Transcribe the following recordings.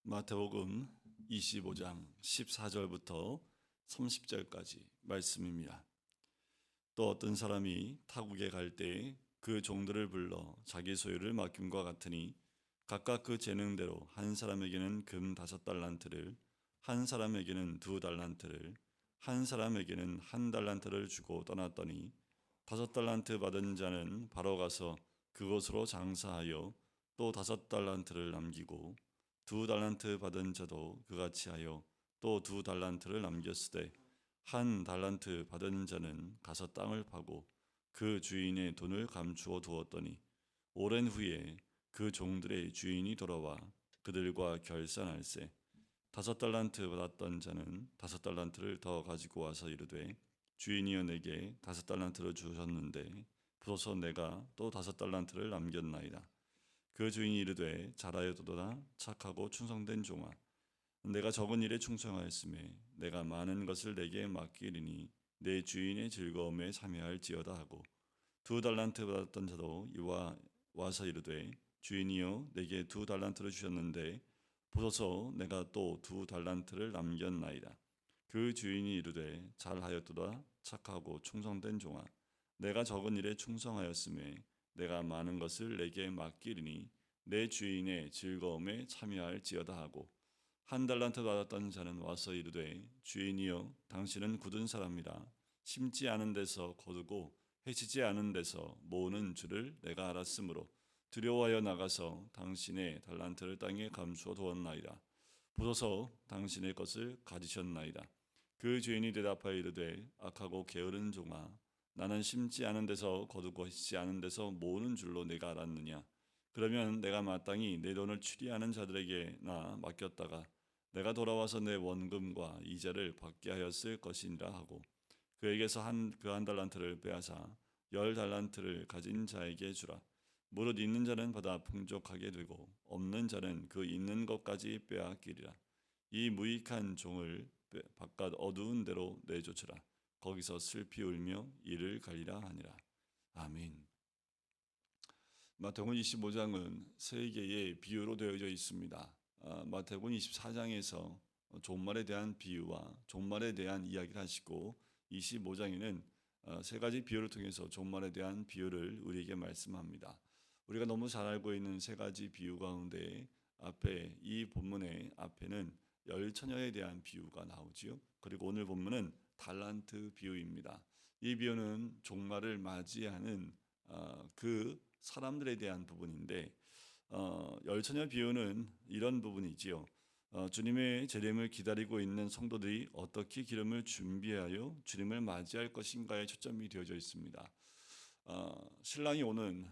마태복음 25장 14절부터 30절까지 말씀입니다. 또 어떤 사람이 타국에 갈 때 그 종들을 불러 자기 소유를 맡김과 같으니 각각 그 재능대로 한 사람에게는 금 5달란트를, 한 사람에게는 2달란트를, 한 사람에게는 1달란트를 주고 떠났더니 5달란트 받은 자는 바로 가서 그곳으로 장사하여 또 5달란트를 남기고 2달란트 받은 자도 그같이 하여 또 2달란트를 남겼으되 1달란트 받은 자는 가서 땅을 파고 그 주인의 돈을 감추어 두었더니 오랜 후에 그 종들의 주인이 돌아와 그들과 결산할세 5달란트 받았던 자는 5달란트를 더 가지고 와서 이르되 주인이여 내게 5달란트를 주셨는데 보소서 내가 또 5달란트를 남겼나이다. 그 주인이 이르되 잘하였도다 착하고 충성된 종아 내가 적은 일에 충성하였음에 내가 많은 것을 내게 맡기리니 내 주인의 즐거움에 참여할지어다 하고 2달란트 받았던 자도 이와 와서 이르되 주인이여 내게 2달란트를 주셨는데 보소서 내가 또 2달란트를 남겼나이다. 그 주인이 이르되 잘하였도다 착하고 충성된 종아 내가 적은 일에 충성하였음에 내가 많은 것을 내게 맡기리니 내 주인의 즐거움에 참여할지어다 하고 1달란트 받았던 자는 와서 이르되 주인이여 당신은 굳은 사람이라 심지 않은 데서 거두고 해치지 않은 데서 모으는 줄을 내가 알았으므로 두려워하여 나가서 당신의 달란트를 땅에 감추어 두었나이다. 보소서 당신의 것을 가지셨나이다. 그 주인이 대답하여 이르되 악하고 게으른 종아 나는 심지 않은 데서 거두고 해치지 않은 데서 모으는 줄로 내가 알았느냐. 그러면 내가 마땅히 내 돈을 추리하는 자들에게나 맡겼다가 내가 돌아와서 내 원금과 이자를 받게 하였을 것이니라 하고 그에게서 그 1달란트를 빼앗아 10달란트를 가진 자에게 주라. 무릇 있는 자는 받아 풍족하게 되고 없는 자는 그 있는 것까지 빼앗기리라. 이 무익한 종을 바깥 어두운 데로 내쫓으라. 거기서 슬피 울며 이를 갈리라 하니라. 아멘. 마태복음 25장은 세 개의 비유로 되어져 있습니다. 마태복음 24장에서 종말에 대한 비유와 종말에 대한 이야기를 하시고 25장에는 세 가지 비유를 통해서 종말에 대한 비유를 우리에게 말씀합니다. 우리가 너무 잘 알고 있는 세 가지 비유 가운데 앞에 이 본문의 앞에는 열 처녀에 대한 비유가 나오지요. 그리고 오늘 본문은 달란트 비유입니다. 이 비유는 종말을 맞이하는 그 사람들에 대한 부분인데 열처녀 비유는 이런 부분이지요. 주님의 재림을 기다리고 있는 성도들이 어떻게 기름을 준비하여 주님을 맞이할 것인가에 초점이 되어져 있습니다. 신랑이 오는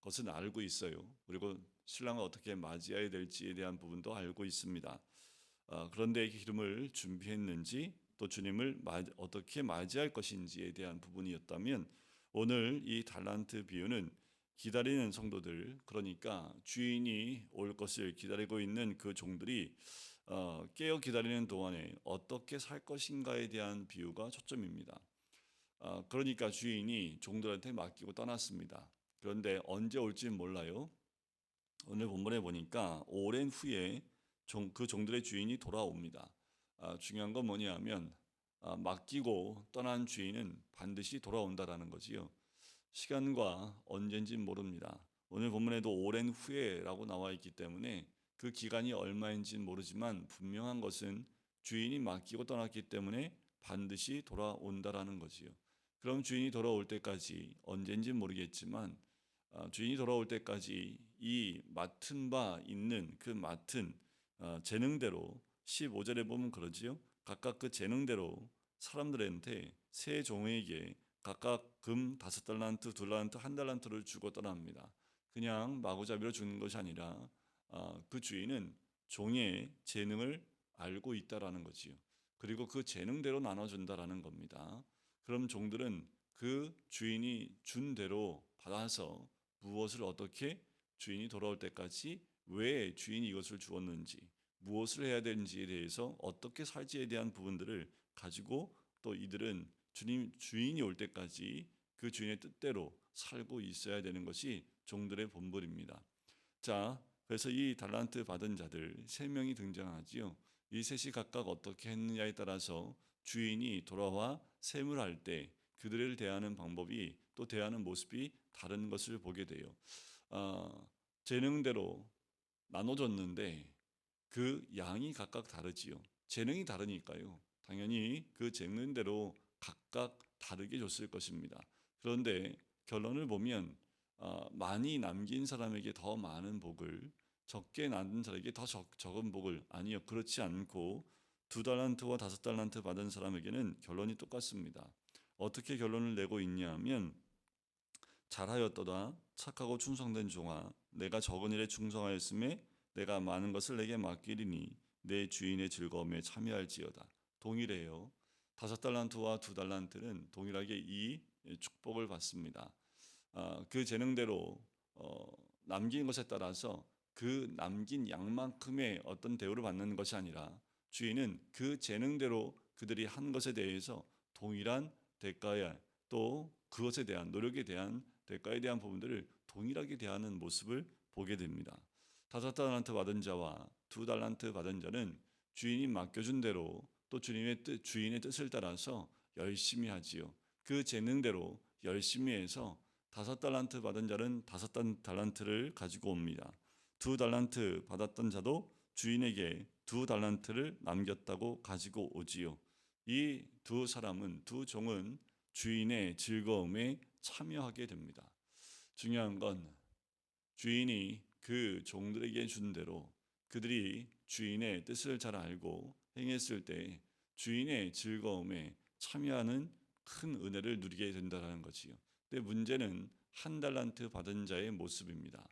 것은 알고 있어요. 그리고 신랑을 어떻게 맞이해야 될지에 대한 부분도 알고 있습니다. 그런데 기름을 준비했는지 또 주님을 어떻게 맞이할 것인지에 대한 부분이었다면 오늘 이 달란트 비유는 기다리는 성도들, 그러니까 주인이 올 것을 기다리고 있는 그 종들이 깨어 기다리는 동안에 어떻게 살 것인가에 대한 비유가 초점입니다. 그러니까 주인이 종들한테 맡기고 떠났습니다. 그런데 언제 올지는 몰라요. 오늘 본문에 보니까 오랜 후에 그 종들의 주인이 돌아옵니다. 중요한 건 뭐냐면 맡기고 떠난 주인은 반드시 돌아온다라는 거지요. 시간과 언젠진 모릅니다. 오늘 본문에도 오랜 후에라고 나와 있기 때문에 그 기간이 얼마인지는 모르지만 분명한 것은 주인이 맡기고 떠났기 때문에 반드시 돌아온다라는 거지요. 그럼 주인이 돌아올 때까지 언젠진 모르겠지만 주인이 돌아올 때까지 이 맡은 바 있는 그 맡은 재능대로 15절에 보면 그러지요. 각각 그 재능대로 사람들한테 세 종에게 각각 금 5달란트, 2달란트, 1달란트를 주고 떠납니다. 그냥 마구잡이로 주는 것이 아니라 그 주인은 종의 재능을 알고 있다라는 거지요. 그리고 그 재능대로 나눠준다라는 겁니다. 그럼 종들은 그 주인이 준 대로 받아서 무엇을 어떻게 주인이 돌아올 때까지 왜 주인이 이것을 주었는지 무엇을 해야 되는지에 대해서 어떻게 살지에 대한 부분들을 가지고 또 이들은 주인이 올 때까지 그 주인의 뜻대로 살고 있어야 되는 것이 종들의 본분입니다. 자, 그래서 이 달란트 받은 자들 세 명이 등장하지요. 이 셋이 각각 어떻게 했느냐에 따라서 주인이 돌아와 세무할 때 그들을 대하는 방법이 또 대하는 모습이 다른 것을 보게 돼요. 재능대로 나눠줬는데 그 양이 각각 다르지요. 재능이 다르니까요. 당연히 그 재능대로 각각 다르게 줬을 것입니다. 그런데 결론을 보면 많이 남긴 사람에게 더 많은 복을, 적게 남긴 사람에게 더 적은 복을, 아니요, 그렇지 않고 2달란트와 5달란트 받은 사람에게는 결론이 똑같습니다. 어떻게 결론을 내고 있냐면, 잘하였도다 착하고 충성된 종아, 내가 적은 일에 충성하였음에 내가 많은 것을 내게 맡기리니 내 주인의 즐거움에 참여할지어다. 동일해요. 5달란트와 2달란트는 동일하게 이 축복을 받습니다. 그 재능대로 남긴 것에 따라서 그 남긴 양만큼의 어떤 대우를 받는 것이 아니라 주인은 그 재능대로 그들이 한 것에 대해서 동일한 대가에, 또 그것에 대한 노력에 대한 대가에 대한 부분들을 동일하게 대하는 모습을 보게 됩니다. 5달란트 받은 자와 2달란트 받은 자는 주인이 맡겨준 대로 또 주인의 뜻을 따라서 열심히 하지요. 그 재능대로 열심히 해서 5달란트 받은 자는 5달란트를 가지고 옵니다. 2달란트 받았던 자도 주인에게 2달란트를 남겼다고 가지고 오지요. 이 두 사람은, 두 종은 주인의 즐거움에 참여하게 됩니다. 중요한 건 주인이 그 종들에게 준 대로 그들이 주인의 뜻을 잘 알고 행했을 때 주인의 즐거움에 참여하는 큰 은혜를 누리게 된다는 거지요. 근데 문제는 1달란트 받은 자의 모습입니다.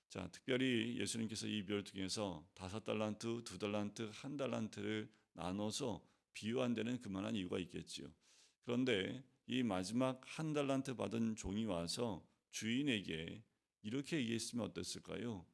자, 특별히 예수님께서 이 비유를 통해서 5달란트, 2달란트, 1달란트를 나눠서 비유한 데는 그만한 이유가 있겠지요. 그런데 이 마지막 1달란트 받은 종이 와서 주인에게 이렇게 얘기했으면 어땠을까요?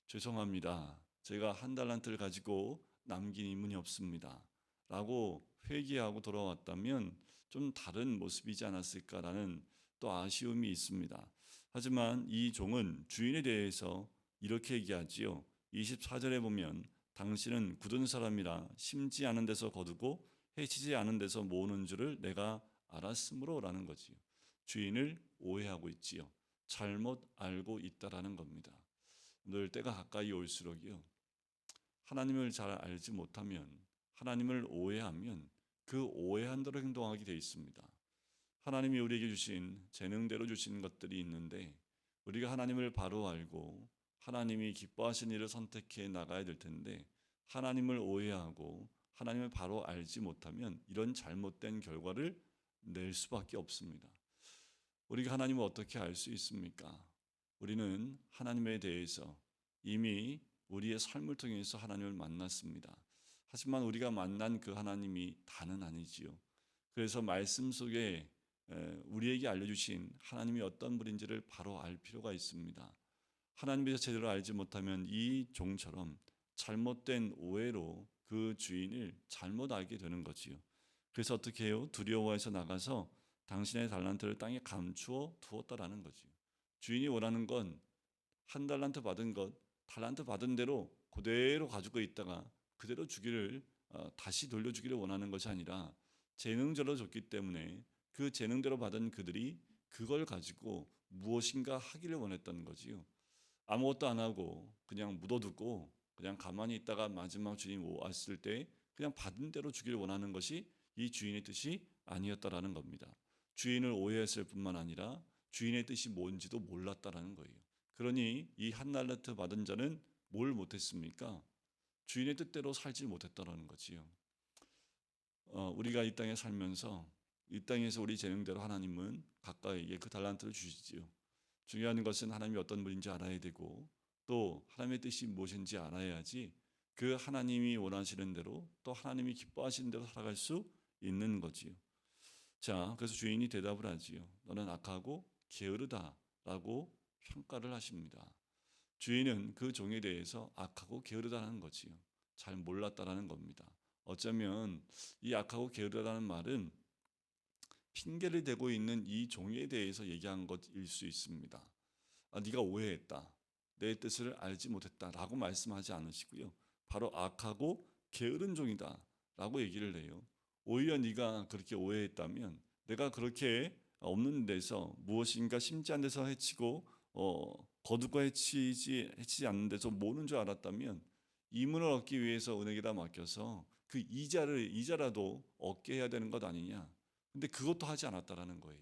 죄송합니다. 제가 1달란트를 가지고 남긴 인문이 없습니다. 라고 회개하고 돌아왔다면 좀 다른 모습이지 않았을까라는 또 아쉬움이 있습니다. 하지만 이 종은 주인에 대해서 이렇게 얘기하지요. 24절에 보면 당신은 굳은 사람이라 심지 않은 데서 거두고 해치지 않은 데서 모으는 줄을 내가 알았으므로 라는 거지요. 주인을 오해하고 있지요. 잘못 알고 있다라는 겁니다. 늘 때가 가까이 올수록이요. 하나님을 잘 알지 못하면, 하나님을 오해하면 그 오해한 대로 행동하게 되어 있습니다. 하나님이 우리에게 주신 재능대로 주신 것들이 있는데 우리가 하나님을 바로 알고 하나님이 기뻐하신 일을 선택해 나가야 될 텐데 하나님을 오해하고 하나님을 바로 알지 못하면 이런 잘못된 결과를 낼 수밖에 없습니다. 우리가 하나님을 어떻게 알 수 있습니까? 우리는 하나님에 대해서 이미 우리의 삶을 통해서 하나님을 만났습니다. 하지만 우리가 만난 그 하나님이 다는 아니지요. 그래서 말씀 속에 우리에게 알려주신 하나님이 어떤 분인지를 바로 알 필요가 있습니다. 하나님께서 제대로 알지 못하면 이 종처럼 잘못된 오해로 그 주인을 잘못 알게 되는 거지요. 그래서 어떻게 해요? 두려워해서 나가서 당신의 달란트를 땅에 감추어 두었다라는 거지요. 주인이 원하는 건 1달란트 받은 것, 달란트 받은 대로 그대로 가지고 있다가 그대로 주기를 다시 돌려주기를 원하는 것이 아니라 재능절로 줬기 때문에 그 재능대로 받은 그들이 그걸 가지고 무엇인가 하기를 원했던 거지요. 아무것도 안 하고 그냥 묻어두고 그냥 가만히 있다가 마지막 주인 왔을 때 그냥 받은 대로 주기를 원하는 것이 이 주인의 뜻이 아니었다라는 겁니다. 주인을 오해했을 뿐만 아니라 주인의 뜻이 뭔지도 몰랐다라는 거예요. 그러니 이 1달란트 받은 자는 뭘 못했습니까? 주인의 뜻대로 살지 못했다라는 거지요. 우리가 이 땅에 살면서 이 땅에서 우리 재능대로 하나님은 각각에게 그 달란트를 주시지요. 중요한 것은 하나님이 어떤 분인지 알아야 되고 또 하나님의 뜻이 무엇인지 알아야지 그 하나님이 원하시는 대로 또 하나님이 기뻐하시는 대로 살아갈 수 있는 거지요. 자, 그래서 주인이 대답을 하지요. 너는 악하고 게으르다라고 평가를 하십니다. 주인은 그 종에 대해서 악하고 게으르다는 거지요. 잘 몰랐다라는 겁니다. 어쩌면 이 악하고 게으르다는 말은 핑계를 대고 있는 이 종에 대해서 얘기한 것일 수 있습니다. 네가 오해했다. 내 뜻을 알지 못했다라고 말씀하지 않으시고요. 바로 악하고 게으른 종이다라고 얘기를 해요. 오히려 네가 그렇게 오해했다면 내가 그렇게 없는 데서 무엇인가 심지 않은 데서 해치고 거두고 해치지 않는 데서 모르는 줄 알았다면 이문을 얻기 위해서 은행에다 맡겨서 그 이자라도 얻게 해야 되는 것 아니냐. 근데 그것도 하지 않았다라는 거예요.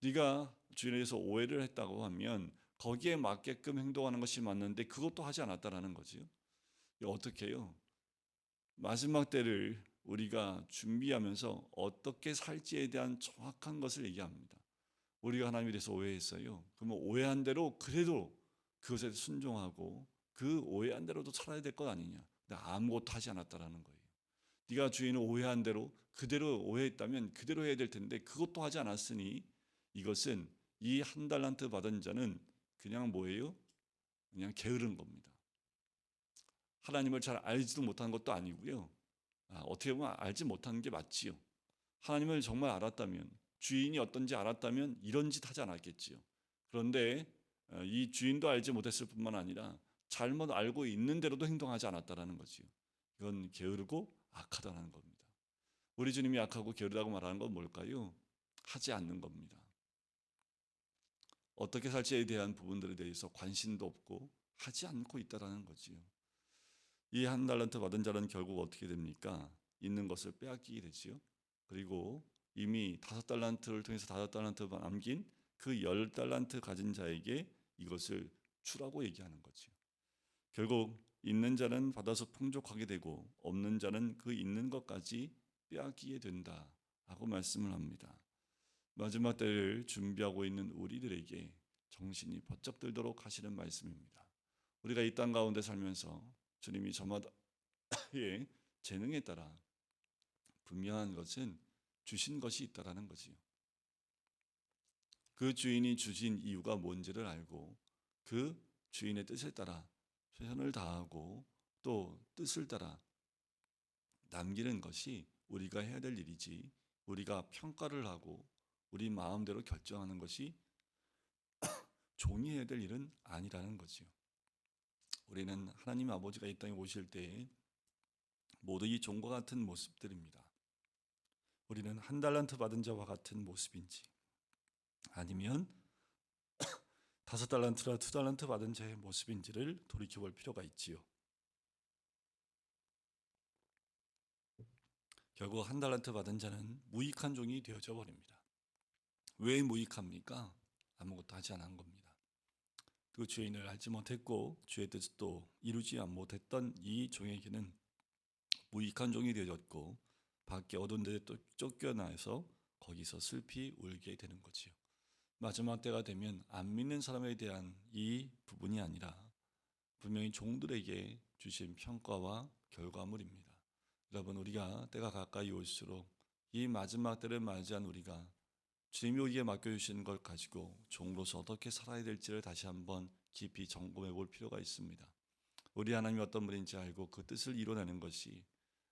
네가 주인에 대해서 오해를 했다고 하면 거기에 맞게끔 행동하는 것이 맞는데 그것도 하지 않았다라는 거지요. 어떻게 해요? 마지막 때를 우리가 준비하면서 어떻게 살지에 대한 정확한 것을 얘기합니다. 우리가 하나님에 대해서 오해했어요. 그러면 오해한 대로 그래도 그것에 순종하고 그 오해한 대로도 살아야 될 것 아니냐. 근데 아무것도 하지 않았다라는 거예요. 네가 주인을 오해한 대로 그대로 오해했다면 그대로 해야 될 텐데 그것도 하지 않았으니 이것은 이 한 달란트 받은 자는 그냥 뭐예요? 그냥 게으른 겁니다. 하나님을 잘 알지도 못한 것도 아니고요. 어떻게 보면 알지 못한 게 맞지요. 하나님을 정말 알았다면 주인이 어떤지 알았다면 이런 짓 하지 않았겠지요. 그런데 이 주인도 알지 못했을 뿐만 아니라 잘못 알고 있는 대로도 행동하지 않았다라는 거지요. 이건 게으르고 악하다는 겁니다. 우리 주님이 악하고 게으르다고 말하는 건 뭘까요? 하지 않는 겁니다. 어떻게 살지에 대한 부분들에 대해서 관심도 없고 하지 않고 있다라는 거지요. 이 한 달란트 받은 자는 결국 어떻게 됩니까? 있는 것을 빼앗기게 되지요. 그리고 이미 5달란트를 통해서 5달란트 남긴 그 10달란트 가진 자에게 이것을 주라고 얘기하는 거지요. 결국 있는 자는 받아서 풍족하게 되고 없는 자는 그 있는 것까지 빼앗기게 된다라고 말씀을 합니다. 마지막 때를 준비하고 있는 우리들에게 정신이 번쩍 들도록 하시는 말씀입니다. 우리가 이 땅 가운데 살면서 주님이 저마다의 재능에 따라 분명한 것은 주신 것이 있다라는 거지요. 그 주인이 주신 이유가 뭔지를 알고 그 주인의 뜻에 따라 최선을 다하고 또 뜻을 따라 남기는 것이 우리가 해야 될 일이지, 우리가 평가를 하고 우리 마음대로 결정하는 것이 종이 해야 될 일은 아니라는 거지요. 우리는 하나님 아버지가 이 땅에 오실 때에 모두 이 종과 같은 모습들입니다. 우리는 한 달란트 받은 자와 같은 모습인지 아니면 5달란트나 2달란트 받은 자의 모습인지를 돌이켜볼 필요가 있지요. 결국 한 달란트 받은 자는 무익한 종이 되어져 버립니다. 왜 무익합니까? 아무것도 하지 않은 겁니다. 그 주인을 알지 못했고 주의 뜻도 이루지 못했던 이 종에게는 무익한 종이 되어졌고 밖에 어두운 데에 또 쫓겨나서 거기서 슬피 울게 되는 거지요. 마지막 때가 되면 안 믿는 사람에 대한 이 부분이 아니라 분명히 종들에게 주신 평가와 결과물입니다. 여러분, 우리가 때가 가까이 올수록 이 마지막 때를 맞이한 우리가 주님이 우리에게 맡겨주신 걸 가지고 종으로서 어떻게 살아야 될지를 다시 한번 깊이 점검해 볼 필요가 있습니다. 우리 하나님이 어떤 분인지 알고 그 뜻을 이뤄내는 것이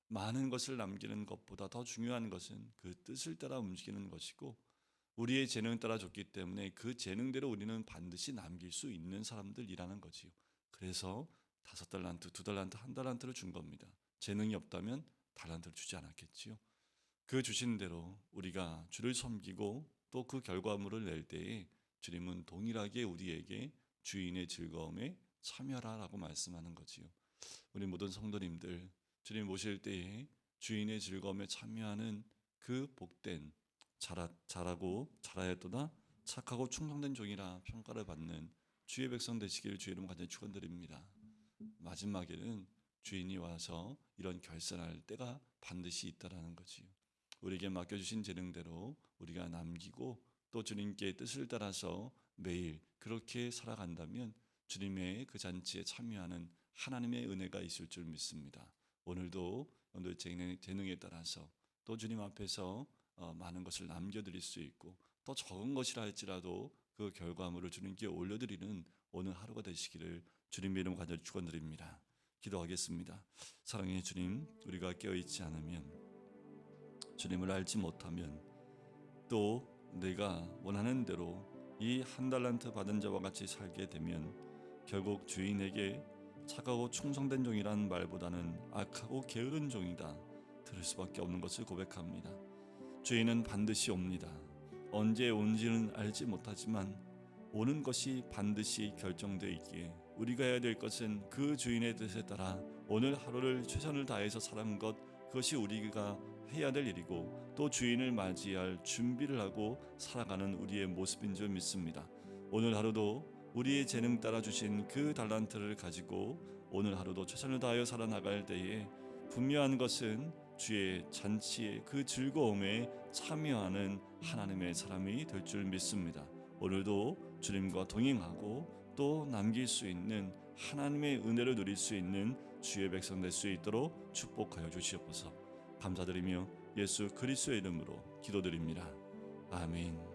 많은 것을 남기는 것보다 더 중요한 것은 그 뜻을 따라 움직이는 것이고 우리의 재능을 따라 줬기 때문에 그 재능대로 우리는 반드시 남길 수 있는 사람들이라는 거지요. 그래서 5달란트, 2달란트, 1달란트를 준 겁니다. 재능이 없다면 달란트를 주지 않았겠지요. 그 주신 대로 우리가 주를 섬기고 또 그 결과물을 낼 때에 주님은 동일하게 우리에게 주인의 즐거움에 참여하라고 말씀하는 거지요. 우리 모든 성도님들 주님 모실 때에 주인의 즐거움에 참여하는 그 복된 잘하고 잘하였도다 착하고 충성된 종이라 평가를 받는 주의 백성 되시기를 주의 이름 간절히 축원드립니다. 마지막에는 주인이 와서 이런 결산할 때가 반드시 있다라는 거지요. 우리에게 맡겨주신 재능대로 우리가 남기고 또 주님께 뜻을 따라서 매일 그렇게 살아간다면 주님의 그 잔치에 참여하는 하나님의 은혜가 있을 줄 믿습니다. 오늘도 재능에 따라서 또 주님 앞에서 많은 것을 남겨드릴 수 있고 또 적은 것이라 할지라도 그 결과물을 주님께 올려드리는 오늘 하루가 되시기를 주님의 이름 간절히 축원드립니다. 기도하겠습니다. 사랑의 주님, 우리가 깨어있지 않으면 주님을 알지 못하면 또 내가 원하는 대로 이 한 달란트 받은 자와 같이 살게 되면 결국 주인에게 착하고 충성된 종이란 말보다는 악하고 게으른 종이다 들을 수밖에 없는 것을 고백합니다. 주인은 반드시 옵니다. 언제 온지는 알지 못하지만 오는 것이 반드시 결정되어 있기에 우리가 해야 될 것은 그 주인의 뜻에 따라 오늘 하루를 최선을 다해서 사는 것, 그것이 우리가 해야 될 일이고 또 주인을 맞이할 준비를 하고 살아가는 우리의 모습인 줄 믿습니다. 오늘 하루도 우리의 재능 따라 주신 그 달란트를 가지고 오늘 하루도 최선을 다하여 살아나갈 때에 분명한 것은 주의 잔치의 그 즐거움에 참여하는 하나님의 사람이 될 줄 믿습니다. 오늘도 주님과 동행하고 또 남길 수 있는 하나님의 은혜를 누릴 수 있는 주의 백성 될 수 있도록 축복하여 주시옵소서. 감사드리며 예수 그리스도의 이름으로 기도드립니다. 아멘.